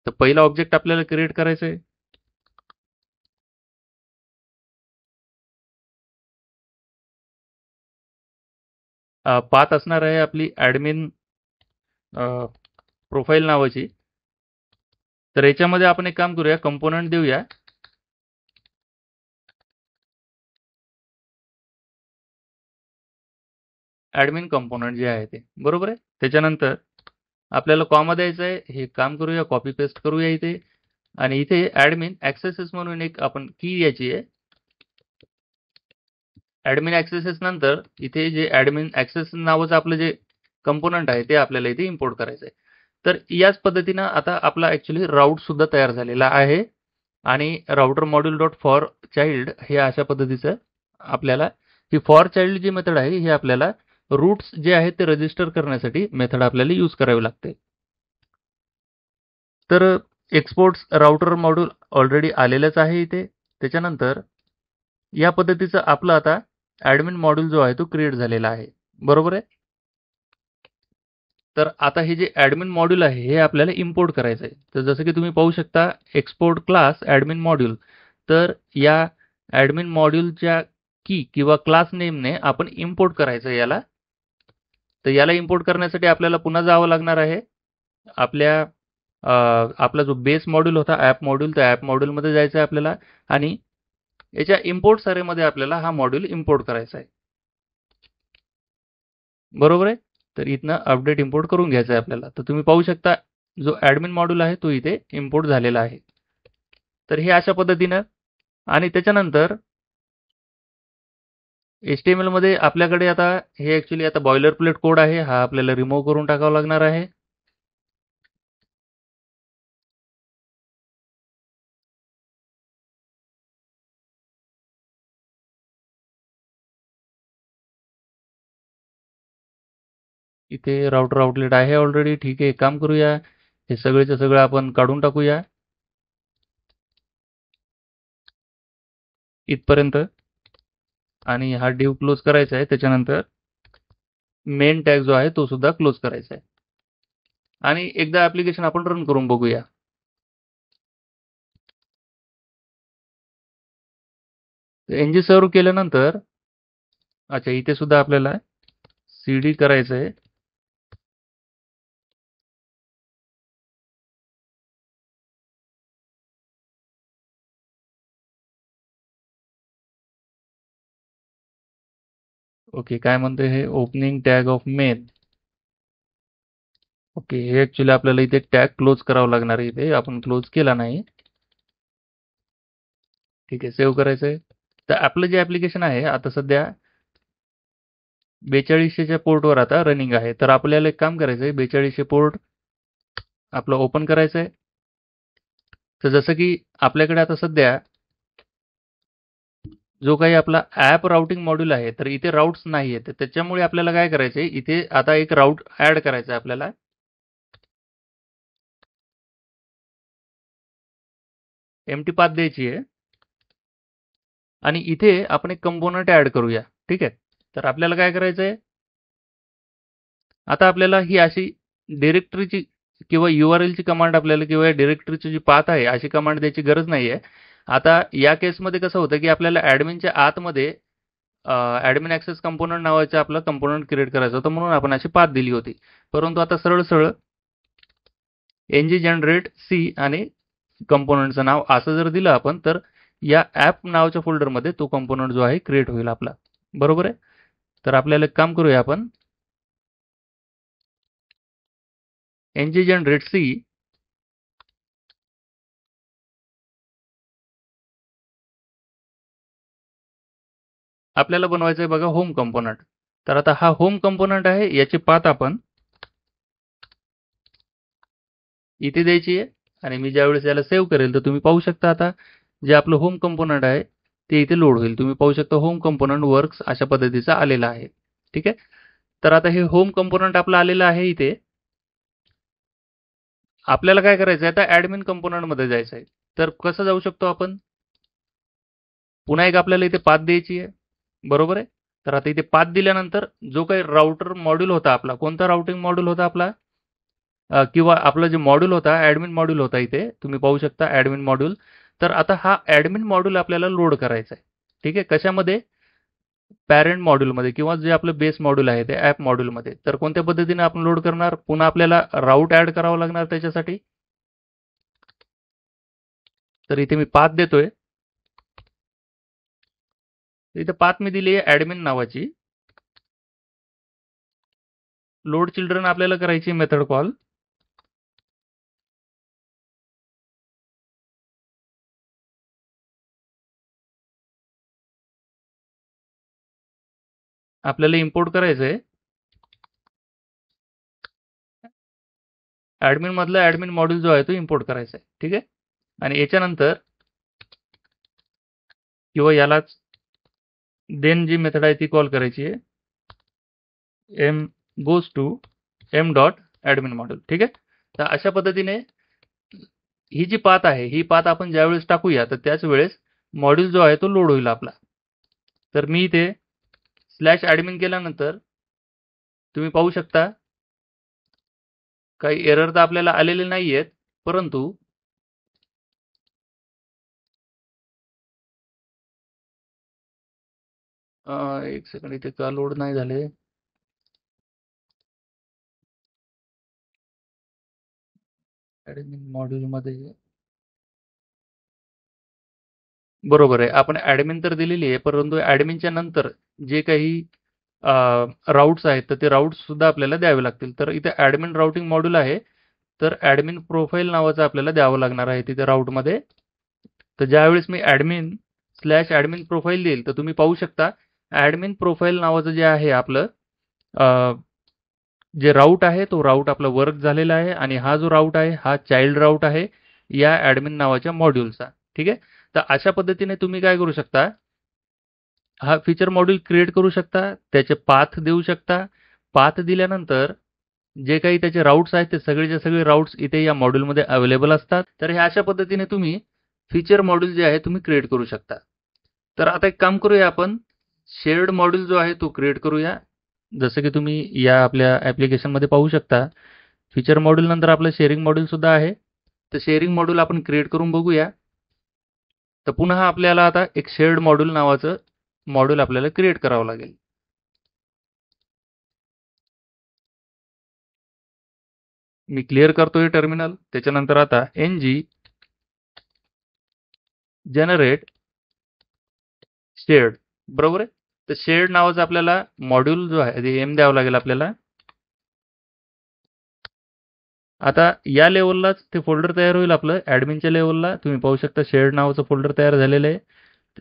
तर पहिला ऑब्जेक्ट आपल्याला क्रिएट करायचा आहे. पाथ असणार आहे आपली ऍडमिन प्रोफाईल नावाची. तर याच्यामध्ये आपण एक काम करूया, कंपोनंट देऊया ऍडमिन कंपोनंट जे आहे ते. बरोबर आहे, त्याच्यानंतर आपल्याला कॉमा द्यायचा आहे. हे काम करूया, कॉपी पेस्ट करूया इथे आणि इथे ऍडमिन ऍक्सेसेस म्हणून एक आपण की द्यायची आहे. ऍडमिन ऍक्सेसेस नंतर इथे जे ऍडमिन ऍक्सेस नावाचं आपलं जे कंपोनंट आहे ते आपल्याला इथे इम्पोर्ट करायचं आहे. तर याच पद्धतीनं आता आपला ऍक्च्युली राऊट सुद्धा तयार झालेला आहे आणि router module dot for child हे अशा पद्धतीचं आपल्याला, ही फॉर चाइल्ड जी मेथड आहे ही आपल्याला रूट्स जे आहेत ते रजिस्टर करण्यासाठी मेथड आपल्याला यूज करावी लागते. तर एक्सपोर्ट्स राउटर मॉड्यूल ऑलरेडी आलेलंच आहे इथे. त्याच्यानंतर या पद्धतीचं आपलं आता ऍडमिन मॉड्यूल जो आहे तो क्रिएट झालेला आहे. बरोबर आहे, तर आता हे जे ऍडमिन मॉड्यूल आहे हे आपल्याला इम्पोर्ट करायचं आहे. तर जसं की तुम्ही पाहू शकता, एक्सपोर्ट क्लास ऍडमिन मॉड्यूल. तर या ऍडमिन मॉड्यूलच्या की किंवा क्लास नेमने आपण इम्पोर्ट करायचं याला. तर याला इम्पोर्ट करण्यासाठी आपल्याला पुन्हा जावं लागणार आहे आपल्या आपला जो बेस मॉड्यूल होता ऍप मॉड्यूल, त्या ऍप मॉड्यूलमध्ये जायचं आहे आपल्याला आणि याच्या इम्पोर्ट अरेमध्ये आपल्याला हा मॉड्यूल इम्पोर्ट करायचा आहे. बरोबर आहे, तर इथनं अपडेट इम्पोर्ट करून घ्यायचं आहे आपल्याला. तर तुम्ही पाहू शकता जो ऍडमिन मॉड्यूल आहे तो इथे इम्पोर्ट झालेला आहे. तर हे अशा पद्धतीनं. आणि त्याच्यानंतर HTML मध्ये आपल्याकडे आता हे ऍक्च्युली आता बॉयलर प्लेट कोड आहे, हा आपल्याला रिमूव्ह करून टाकावा लागणार आहे. इथे राउटर आउटलेट आहे ऑलरेडी. ठीक आहे, काम करूया, हे सगळेचं सगळं आपण काढून टाकूया. इथपर्यंत आणि हा डिव्ह क्लोज करायचा आहे. त्याच्यानंतर मेन टॅग जो आहे तो सुद्धा क्लोज करायचा आहे आणि एकदा ऍप्लिकेशन आपण रन करून बघूया. एनजी सर्व्ह केल्यानंतर अच्छा इथे सुद्धा आपल्याला सीडी करायचं आहे. ओके काय म्हणते हे opening tag of main. Okay हे ऍक्च्युली आपल्याला इथे टॅग क्लोज करावा लागणार आहे. इथे आपण क्लोज केला नाही. ठीक आहे सेव्ह करायचं आहे. तर आपलं जे ऍप्लिकेशन आहे आता सध्या 4200च्या पोर्टवर आता रनिंग आहे. तर आपल्याला एक काम करायचं आहे 4200 पोर्ट आपलं ओपन करायचं आहे. तर जसं की आपल्याकडे आता सध्या जो काही आपला ॲप राउटिंग मॉड्यूल आहे तर इथे राउट्स नाही आहेत. त्याच्यामुळे आपल्याला काय करायचं आहे इथे आता एक राउट ऍड करायचा आहे आपल्याला. एम्प्टी पाथ द्यायची आहे आणि इथे आपण एक कंपोनंट ऍड करूया. ठीक आहे. तर आपल्याला काय करायचं आहे आता आपल्याला ही अशी डिरेक्टरीची किंवा URLची कमांड आपल्याला किंवा या डिरेक्टरीची जी पाथ आहे अशी कमांड द्यायची गरज नाही आहे. आता या केसमध्ये कसं होतं की आपल्याला ॲडमिनच्या आतमध्ये ॲडमिन ॲक्सेस कंपोनंट नावाचा आपला कंपोनंट क्रिएट करायचा होता म्हणून आपण अशी पाथ दिली होती. परंतु आता सरळ सरळ ng जनरेट सी आणि कंपोनंटचं नाव असं जर दिलं आपण तर या ॲप नावाच्या फोल्डरमध्ये तो कंपोनंट जो आहे क्रिएट होईल आपला. बरोबर आहे. तर आपल्याला एक काम करूया आपण ng जनरेट सी आपल्याला बनवायचं आहे बघा होम कंपोनंट. तर आता हा होम कंपोनंट आहे याची पाथ आपण इथे द्यायची आहे आणि मी ज्यावेळेस याला सेव्ह करेल तर तुम्ही पाहू शकता आता जे आपलं होम कंपोनंट आहे ते इथे लोड होईल. तुम्ही पाहू शकता होम कंपोनंट वर्क्स अशा पद्धतीचा आलेला आहे. ठीक आहे. तर आता हे होम कंपोनंट आपलं आलेलं आहे इथे. आपल्याला काय करायचं आहे आता ॲडमिन कंपोनंटमध्ये जायचं आहे. तर कसं जाऊ शकतो आपण पुन्हा एक आपल्याला इथे पाथ द्यायची आहे. बरोबर आहे. तर आता इथे पाथ दिल्यानंतर जो काही राउटर मॉड्यूल होता आपला कोणता राउटिंग मॉड्यूल होता आपला किंवा आपलं जे मॉड्यूल होता ॲडमिन मॉड्यूल होता इथे तुम्ही पाहू शकता ॲडमिन मॉड्यूल. तर आता हा ॲडमिन मॉड्यूल आपल्याला लोड करायचा आहे. ठीक आहे. कशामध्ये पॅरेंट मॉड्यूलमध्ये किंवा जे आपलं बेस मॉड्यूल आहे ते ॲप मॉड्यूलमध्ये. तर कोणत्या पद्धतीने आपण लोड करणार पुन्हा आपल्याला राऊट ॲड करावं लागणार त्याच्यासाठी. तर इथे मी पाथ देतोय. इथे पाथ मी दिली आहे ॲडमिन नावाची. लोड चिल्ड्रन आपल्याला करायची मेथड कॉल. आपल्याला इम्पोर्ट करायचं आहे ॲडमिन मधला ॲडमिन मॉड्यूल जो आहे तो इम्पोर्ट करायचा आहे. ठीक आहे. आणि याच्यानंतर किंवा यालाच देन जी मेथड आहे ती कॉल करायची आहे M goes to M dot admin module. ठीक आहे. तर अशा पद्धतीने ही जी पाथ आहे ही पाथ आपण ज्यावेळेस टाकूया तर त्याच वेळेस मॉड्यूल जो आहे तो लोड होईल आपला. तर मी इथे स्लॅश ॲडमिन केल्यानंतर तुम्ही पाहू शकता काही एरर तर आपल्याला आलेले नाही आहेत परंतु एक सेकंड इथे का लोड नाही झाले. ॲडमिन मॉड्यूलमध्ये बरोबर आहे. आपण ॲडमिन तर दिलेली आहे परंतु ॲडमिनच्या नंतर जे काही राउट्स आहेत तर ते राउट्स सुद्धा आपल्याला द्यावे लागतील. तर इथे ॲडमिन राउटिंग मॉड्यूल आहे तर ॲडमिन प्रोफाईल नावाचं आपल्याला द्यावं लागणार आहे तिथे राउटमध्ये. तर ज्यावेळेस मी ॲडमिन स्लॅश ॲडमिन प्रोफाईल देईल तर तुम्ही पाहू शकता ॲडमिन प्रोफाईल नावाचं जे आहे आपलं जे राऊट आहे तो राऊट आपला वर्क झालेला आहे आणि हा जो राऊट आहे हा चाइल्ड राऊट आहे या ॲडमिन नावाच्या मॉड्यूलचा. ठीक आहे. तर अशा पद्धतीने तुम्ही काय करू शकता हा फीचर मॉड्यूल क्रिएट करू शकता त्याचे पाथ देऊ शकता. पाथ दिल्यानंतर जे काही त्याचे राउट्स आहेत ते सगळेच्या सगळे राउट्स इथे या मॉड्यूलमध्ये अवेलेबल असतात. तर हे अशा पद्धतीने तुम्ही फीचर मॉड्यूल जे आहे तुम्ही क्रिएट करू शकता. तर आता एक काम करूया आपण, शेअर्ड मॉड्यूल जो आहे तो क्रिएट करूया. जसं की तुम्ही या आपल्या ॲप्लिकेशनमध्ये पाहू शकता, फीचर मॉड्यूल नंतर आपलं शेअरिंग मॉड्यूल सुद्धा आहे. तर शेअरिंग मॉड्यूल आपण क्रिएट करून बघूया. तर पुन्हा आपल्याला आता एक शेअर्ड मॉड्यूल नावाचं मॉड्यूल आपल्याला क्रिएट करावं लागेल. मी क्लिअर करतोय टर्मिनल. त्याच्यानंतर आता ng जनरेट शेअर्ड, बरोबर आहे. तर शेअर्ड नावाचं आपल्याला मॉड्यूल जो आहे ते एम द्यावं लागेल आपल्याला. आता या लेवललाच ते फोल्डर तयार होईल आपलं. ॲडमिनच्या लेवलला तुम्ही पाहू शकता शेअर्ड नावाचं फोल्डर तयार झालेलं आहे.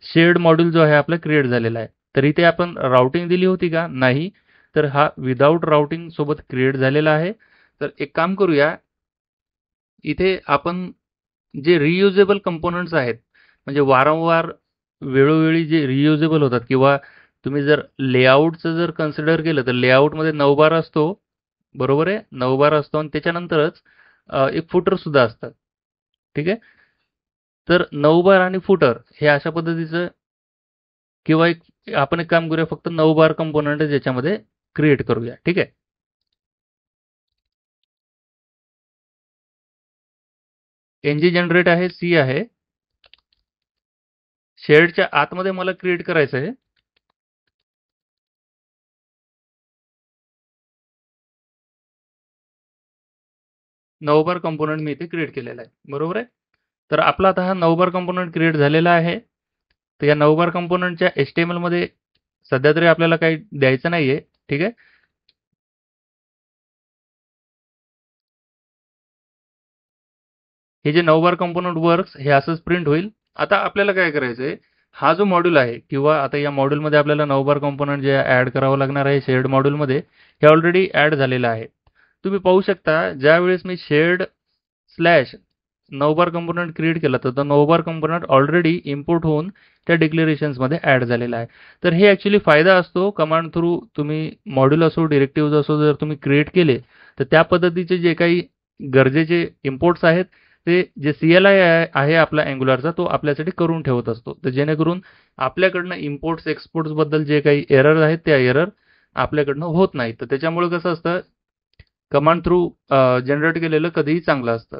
शेअर्ड मॉड्यूल जो आहे आपला क्रिएट झालेला आहे. तर इथे आपण राउटिंग दिली होती का? नाही. तर हा विदाऊट राउटिंग सोबत क्रिएट झालेला आहे. तर एक काम करूया, इथे आपण जे रियुजेबल कंपोनंट्स आहेत, म्हणजे वारंवार वेळोवेळी जे रियुजेबल होतात, किंवा तुम्ही जर लेआउटचं जर कन्सिडर केलं तर लेआउटमध्ये 9 बार असतो, बरोबर आहे. 9 बार असतो आणि त्याच्यानंतरच एक फुटर सुद्धा असतं. ठीक आहे. तर 9 बार आणि फुटर हे अशा पद्धतीचं, किंवा आपण एक काम करूया, फक्त 9 बार कंपोनंट याच्यामध्ये क्रिएट करूया. ठीक आहे. ng जनरेट आहे, सी आहे. शेअर्डच्या आतमध्ये मला क्रिएट करायचं आहे. नवबार कंपोनंट मी इथे क्रिएट केलेला आहे, बरोबर आहे. तर आपला आता हा 9 बार कंपोनंट क्रिएट झालेला आहे. तर या 9 बार कंपोनंटच्या HTML मध्ये सध्या तरी आपल्याला काही द्यायचं नाहीये. ठीक आहे. हे जे 9 बार कंपोनंट वर्क्स हे असंच प्रिंट होईल. आता आपल्याला काय करायचंय, हा जो मॉड्यूल आहे, किंवा आता या मॉड्यूलमध्ये आपल्याला 9 बार कंपोनंट जे ऍड करावं लागणार आहे शेअर्ड मॉड्यूलमध्ये, हे ऑलरेडी ऍड झालेलं आहे. तुम्ही पाहू शकता, ज्यावेळेस मी शेअर्ड स्लॅश 9 बार कंपोनंट क्रिएट केला, तर तो 9 बार कंपोनंट ऑलरेडी इम्पोर्ट होऊन त्या डिक्लेरेशन्समध्ये ऍड झालेला आहे. तर हे ॲक्च्युली फायदा असतो कमांड थ्रू. तुम्ही मॉड्यूल असो, डिरेक्टिव्ह असो, जर तुम्ही क्रिएट केले, तर त्या पद्धतीचे जे काही गरजेचे इम्पोर्ट्स आहेत, ते जे CLI आहे आपला अँग्युलरचा, तो आपल्यासाठी करून ठेवत असतो. तर जेणेकरून आपल्याकडनं इम्पोर्ट्स एक्सपोर्ट्स बद्दल जे काही एरर आहेत, त्या एरर आपल्याकडनं होत नाहीत. तर त्याच्यामुळे कसं असतं, कमांड थ्रू जनरेट केलेलं कधीही चांगलं असतं.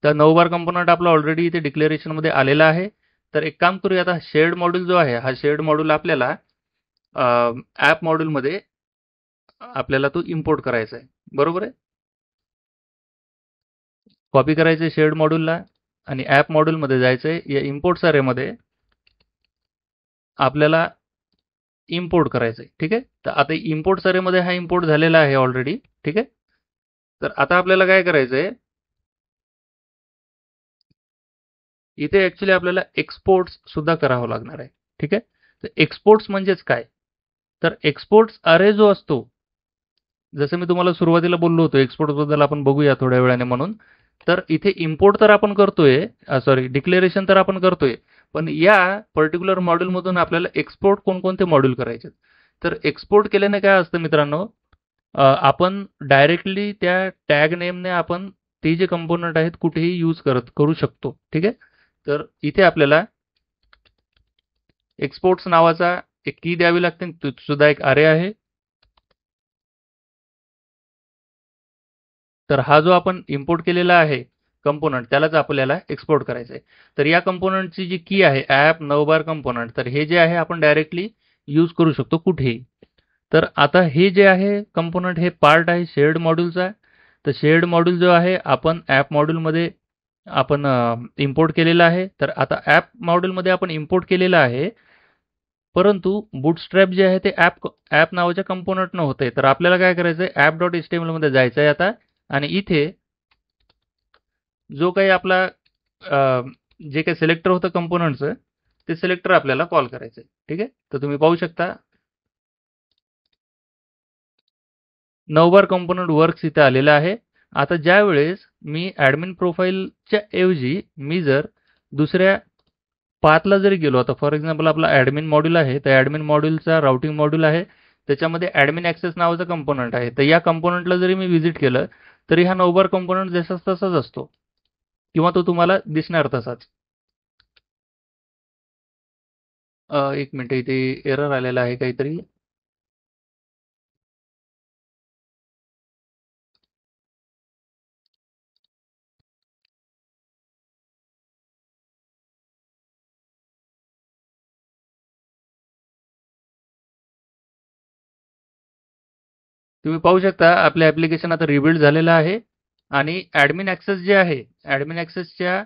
तर 9 बार कंपोनंट आपला ऑलरेडी इथे डिक्लेरेशनमध्ये आलेला आहे. तर एक काम करूया, आता शेअर्ड मॉड्यूल जो आहे, हा शेअर्ड मॉड्यूल आपल्याला ॲप मॉड्यूलमध्ये आपल्याला तो इम्पोर्ट करायचा आहे, बरोबर आहे. कॉपी करायचं आहे शेअर्ड मॉड्यूलला आणि ॲप मॉड्यूलमध्ये जायचं आहे. या इम्पोर्ट्स अरेमध्ये आपल्याला इम्पोर्ट करायचं आहे. ठीक आहे. तर आता इम्पोर्ट्स अरेमध्ये हा इम्पोर्ट झालेला आहे ऑलरेडी. ठीक आहे. तर आता आपल्याला काय करायचं आहे, इथे ॲक्च्युली आपल्याला एक्सपोर्ट्स सुद्धा करावं लागणार आहे. ठीक आहे. तर एक्सपोर्ट्स म्हणजेच काय, तर एक्सपोर्ट्स अरे जो असतो, जसं मी तुम्हाला सुरुवातीला बोललो होतो, एक्सपोर्ट बद्दल आपण बघूया थोड्या वेळाने म्हणून. तर इथे इम्पोर्ट तर आपण करतोय, सॉरी, डिक्लेरेशन तर आपण करतोय, पण या पर्टिक्युलर मॉड्यूलमधून आपल्याला एक्सपोर्ट कोणकोणते मॉड्यूल करायचे. तर एक्सपोर्ट केल्याने काय असतं मित्रांनो, आपण डायरेक्टली त्या टॅग नेमने आपण ते जे कंपोनंट आहेत कुठेही यूज करू शकतो. ठीक आहे. तर इथे आपल्याला एक्सपोर्ट्स नावाचा एक की द्यावी लागते, तो सुद्धा एक अरे आहे. तर हा जो आपण इम्पोर्ट केलेला आहे कंपोनंट, त्यालाच आपल्याला एक्सपोर्ट करायचं आहे. तर या कंपोनंटची जी की आहे ॲप 9 बार कंपोनंट, तर हे जे आहे आपण डायरेक्टली यूज करू शकतो कुठेही. तर आता हे जे आहे कंपोनंट, हे पार्ट आहे शेअर्ड मॉड्यूलचा. तर शेअर्ड मॉड्यूल जो आहे आपण ॲप मॉड्यूलमध्ये आपण इम्पोर्ट केलेला आहे. तर आता ॲप मॉड्यूलमध्ये आपण इम्पोर्ट केलेलं आहे, परंतु बूटस्ट्रॅप जे आहे ते ॲप नावाच्या कंपोनंटनं होतंय. तर आपल्याला काय करायचं आहे, app.html मध्ये जायचं आहे आता, आणि इथे जो काही आपला जे काही सिलेक्टर होतं कंपोनंटचं, ते सिलेक्टर आपल्याला कॉल करायचं आहे. ठीक आहे. तर तुम्ही पाहू शकता 9 बार कंपोनंट वर्क्स इथे आलेला आहे. आता ज्यावेळेस मी ॲडमिन प्रोफाईलच्या ऐवजी मी जर दुसऱ्या पाथला जरी गेलो, आता फॉर एक्झाम्पल आपला ॲडमिन मॉड्यूल आहे, तर ॲडमिन मॉड्यूलचा राउटिंग मॉड्यूल आहे, त्याच्यामध्ये ॲडमिन ॲक्सेस नावाचा कंपोनंट आहे. तर या कंपोनंटला जरी मी व्हिजिट केलं, तरी हा 9 बार कंपोनंट जसाच तसाच असतो, किंवा तो तुम्हाला दिसणार तसाच. एक मिनिट, इथे एरर आलेला आहे काहीतरी. तुम्ही पाहू शकता आपलं ॲप्लिकेशन आता रिबिल्ड झालेलं आहे आणि ॲडमिन ॲक्सेस जे आहे, ॲडमिन ॲक्सेसच्या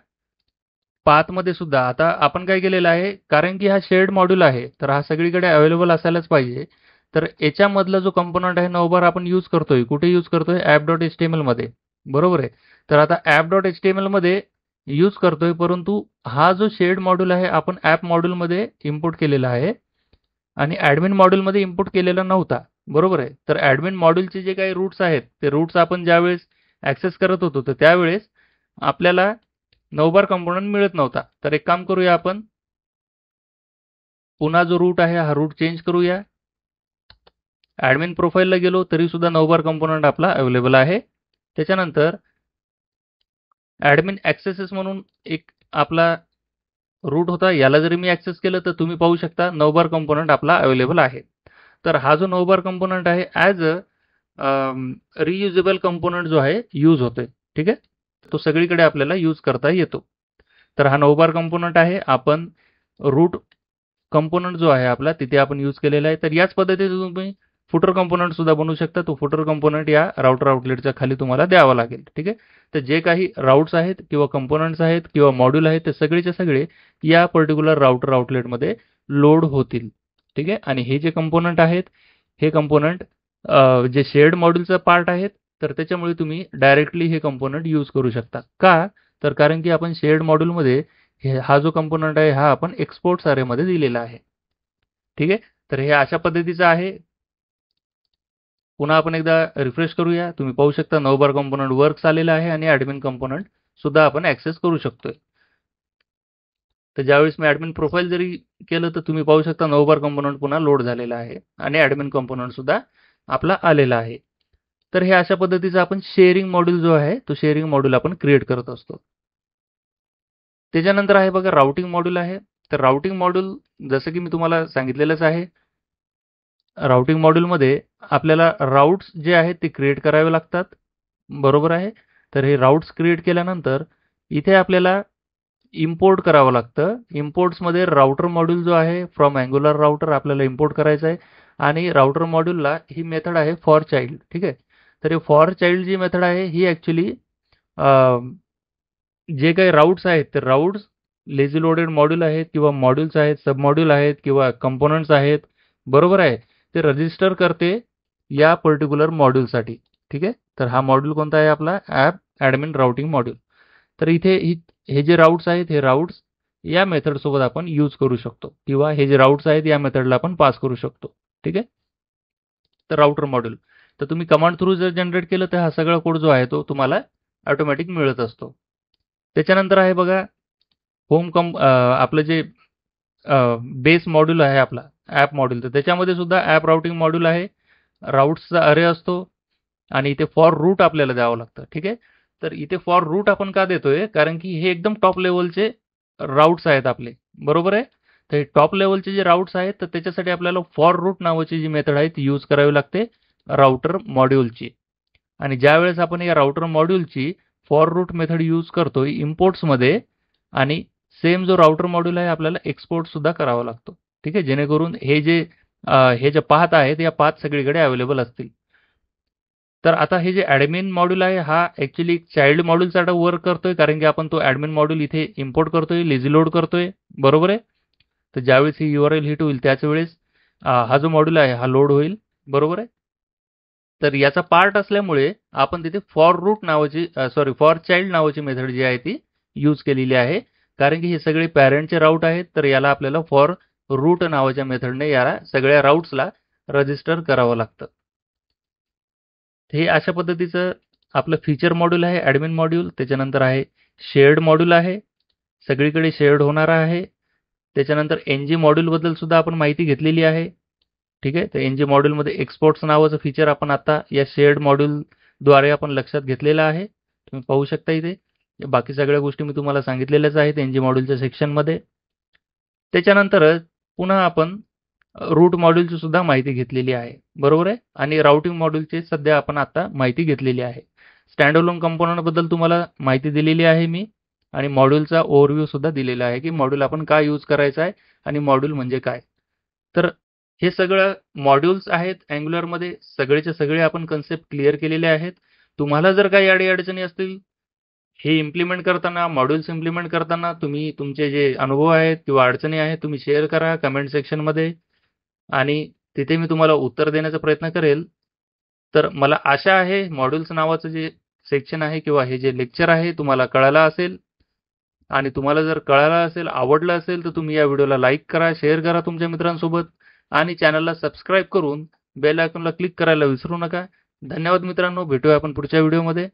पाथमध्ये सुद्धा आता आपण काय केलेलं आहे, कारण की हा शेअर्ड मॉड्यूल आहे, तर हा सगळीकडे अवेलेबल असायलाच पाहिजे. तर याच्यामधला जो कंपोनंट आहे नवबार आपण यूज करतोय, कुठे यूज करतोय, app.html मध्ये, बरोबर आहे. तर आता app.html मध्ये यूज करतोय, परंतु हा जो शेअर्ड मॉड्यूल आहे आपण ॲप मॉड्यूलमध्ये इम्पोर्ट केलेला आहे आणि ॲडमिन मॉड्यूलमध्ये इम्पोर्ट केलेला नव्हता, बरोबर आहे. तर ॲडमिन मॉड्यूलचे जे काही रूट्स आहेत, ते रूट्स आपण ज्यावेळेस ॲक्सेस करत होतो, तर त्यावेळेस आपल्याला नवबार कंपोनंट मिळत नव्हता. तर एक काम करूया, आपण पुन्हा जो रूट आहे हा रूट चेंज करूया. ॲडमिन प्रोफाईलला गेलो तरी सुद्धा नवबार कंपोनंट आपला अवेलेबल आहे. त्याच्यानंतर ॲडमिन ॲक्सेसेस म्हणून एक आपला रूट होता, याला जरी मी ॲक्सेस केलं तर तुम्ही पाहू शकता नवबार कंपोनंट आपला अवेलेबल आहे. तर हा जो नवबार कंपोनंट आहे ॲज अ रियुजेबल कंपोनंट जो आहे यूज होतोय, ठीक आहे. तो सगळीकडे आपल्याला यूज करता येतो. तर हा नवबार कंपोनंट आहे, आपण रूट कंपोनंट जो आहे आपला तिथे आपण यूज केलेला आहे. तर याच पद्धतीने तुम्ही फुटर कंपोनंट सुद्धा बनवू शकता. तो फुटर कंपोनंट या राउटर आउटलेटच्या खाली तुम्हाला द्यावा लागेल, ठीक आहे. तर जे काही राउट्स आहेत किंवा कंपोनंट्स आहेत किंवा मॉड्यूल आहेत ते सगळेचे सगळे या पर्टिक्युलर राउटर आउटलेटमध्ये लोड होतील, ठीक आहे. आणि हे जे कंपोनंट आहेत, हे कंपोनंट जे शेअर्ड मॉड्यूलचा पार्ट आहेत, तर त्याच्यामुळे तुम्ही डायरेक्टली हे कंपोनंट यूज करू शकता. का? तर कारण की आपण शेअर्ड मॉड्यूलमध्ये हा जो कंपोनंट आहे हा आपण एक्सपोर्ट्स अरेमध्ये दिलेला आहे, ठीक आहे. तर हे अशा पद्धतीचं आहे. पुन्हा आपण एकदा रिफ्रेश करूया. तुम्ही पाहू शकता नवबार कंपोनंट वर्क्स आलेला आहे आणि ॲडमिन कंपोनंट सुद्धा आपण ॲक्सेस करू शकतोय. तर ज्यावेळेस मी ॲडमिन प्रोफाईल जरी केलं तर तुम्ही पाहू शकता नवबार कंपोनंट पुन्हा लोड झालेला आहे आणि ॲडमिन कंपोनंट सुद्धा आपला आलेला आहे. तर हे अशा पद्धतीचं आपण शेअरिंग मॉड्यूल जो आहे तो शेअरिंग मॉड्यूल आपण क्रिएट करत असतो. त्याच्यानंतर आहे बघा राउटिंग मॉड्यूल आहे. तर राउटिंग मॉड्यूल जसं की मी तुम्हाला सांगितलेलंच आहे, राउटिंग मॉड्यूलमध्ये आपल्याला राउट्स जे आहेत ते क्रिएट करावे लागतात, बरोबर आहे. तर हे राउट्स क्रिएट केल्यानंतर इथे आपल्याला इम्पोर्ट करावं लागतं. इम्पोर्ट्समध्ये राउटर मॉड्यूल जो आहे फ्रॉम अँग्युलर राउटर आपल्याला इम्पोर्ट करायचं आहे आणि राउटर मॉड्यूलला ही मेथड आहे फॉर चाइल्ड, ठीक आहे. तर हे फॉर चाइल्ड जी मेथड आहे ही ॲक्च्युली जे काही राउट्स आहेत ते राउट्स लेझी लोडेड मॉड्यूल आहेत किंवा मॉड्यूल्स आहेत, सब मॉड्यूल आहेत किंवा कंपोनंट्स आहेत, बरोबर आहे. ते रजिस्टर करते या पर्टिक्युलर मॉड्यूलसाठी, ठीक आहे. तर हा मॉड्यूल कोणता आहे आपला, ॲप ॲडमिन राउटिंग मॉड्यूल. तर इथे हे जे राउट्स आहेत हे राउट्स या मेथडसोबत आपण यूज करू शकतो किंवा हे जे राउट्स आहेत या मेथडला आपण पास करू शकतो, ठीक आहे. तर राउटर मॉड्यूल तर तुम्ही कमांड थ्रू जर जनरेट केलं तर हा सगळा कोड जो आहे तो तुम्हाला ऑटोमॅटिक मिळत असतो. त्याच्यानंतर आहे बघा आपलं जे बेस मॉड्यूल आहे आपला ॲप मॉड्यूल, तर त्याच्यामध्ये सुद्धा ॲप राउटिंग मॉड्यूल आहे. राउट्सचा अरे असतो आणि इथे फॉर रूट आपल्याला द्यावं लागतं, ठीक आहे. तर इथे फॉर रूट आपण का देतोय, कारण की हे एकदम टॉप लेवलचे राउट्स आहेत आपले, बरोबर आहे. तर हे टॉप लेवलचे जे राउट्स आहेत तर त्याच्यासाठी आपल्याला फॉर रूट नावाची जी मेथड आहे ती यूज करावी लागते राउटर मॉड्यूलची. आणि ज्यावेळेस आपण या राउटर मॉड्यूलची फॉर रूट मेथड यूज करतोय इम्पोर्ट्समध्ये आणि सेम जो राउटर मॉड्यूल आहे आपल्याला एक्सपोर्ट सुद्धा करावा लागतो, ठीक आहे. जेणेकरून हे जे पाथ आहेत या पाथ सगळीकडे अवेलेबल असतील. तर आता हे जे ॲडमिन मॉड्यूल आहे हा ॲक्च्युली चाइल्ड मॉड्यूलसाठी वर्क करतोय, कारण की आपण तो ॲडमिन मॉड्यूल इथे इम्पोर्ट करतोय, लेझी लोड करतोय, बरोबर आहे. तर ज्यावेळेस ही URL हिट होईल त्याच वेळेस हा जो मॉड्यूल आहे हा लोड होईल, बरोबर आहे. तर याचा पार्ट असल्यामुळे आपण तिथे फॉर चाइल्ड नावाची मेथड जी आहे ती यूज केलेली आहे, कारण की हे सगळे पॅरेंटचे राऊट आहेत. तर याला आपल्याला फॉर रूट नावाच्या मेथडने याला सगळ्या राऊट्सला रजिस्टर करावं लागतं. हे अशा पद्धतीचं आपलं फीचर मॉड्यूल आहे ॲडमिन मॉड्यूल. त्याच्यानंतर आहे शेअर्ड मॉड्यूल आहे, सगळीकडे शेअर्ड होणारा आहे. त्याच्यानंतर NG मॉड्यूलबद्दल सुद्धा आपण माहिती घेतलेली आहे, ठीक आहे. तर NG मॉड्यूलमध्ये एक्सपोर्ट्स नावाचं फीचर आपण आता या शेअर्ड मॉड्यूलद्वारे आपण लक्षात घेतलेलं आहे. तुम्ही पाहू शकता इथे बाकी सगळ्या गोष्टी मी तुम्हाला सांगितलेल्याच आहेत NG मॉड्यूलच्या सेक्शनमध्ये. त्याच्यानंतर पुन्हा आपण रूट मॉड्यूलची सुद्धा माहिती घेतलेली आहे, बरोबर आहे. आणि राउटिंग मॉड्यूलची सध्या आपण आता माहिती घेतलेली आहे. स्टँड अलोन कंपोनंट बद्दल तुम्हाला माहिती दिलेली आहे मी, आणि मॉड्यूलचा ओव्हरव्ह्यू सुद्धा दिलेला आहे की मॉड्यूल आपण काय यूज करायचा आहे आणि मॉड्यूल म्हणजे काय. तर हे सगळं मॉड्यूल्स आहेत अँग्युलरमध्ये, सगळेचे सगळे आपण कन्सेप्ट क्लिअर केलेले आहेत. तुम्हाला जर काही अडचणी असतील हे इम्प्लिमेंट करताना, मॉड्यूल्स इम्प्लिमेंट करताना, तुम्ही तुमचे जे अनुभव आहेत किंवा अडचणी आहेत तुम्ही शेअर करा कमेंट सेक्शनमध्ये, आणि तिथे मी तुम्हाला उत्तर देण्याचा प्रयत्न करेल. तर मला आशा आहे मॉड्यूल्स नावाचं जे सेक्शन आहे किंवा हे जे लेक्चर आहे तुम्हाला कळालं असेल, आणि तुम्हाला जर कळालं असेल, आवडलं असेल, तर तुम्ही या व्हिडिओला लाईक करा, शेअर करा तुमच्या मित्रांसोबत, आणि चॅनलला सबस्क्राईब करून बेल आयकॉनला क्लिक करायला विसरू नका. धन्यवाद मित्रांनो, भेटूया आपण पुढच्या व्हिडिओमध्ये.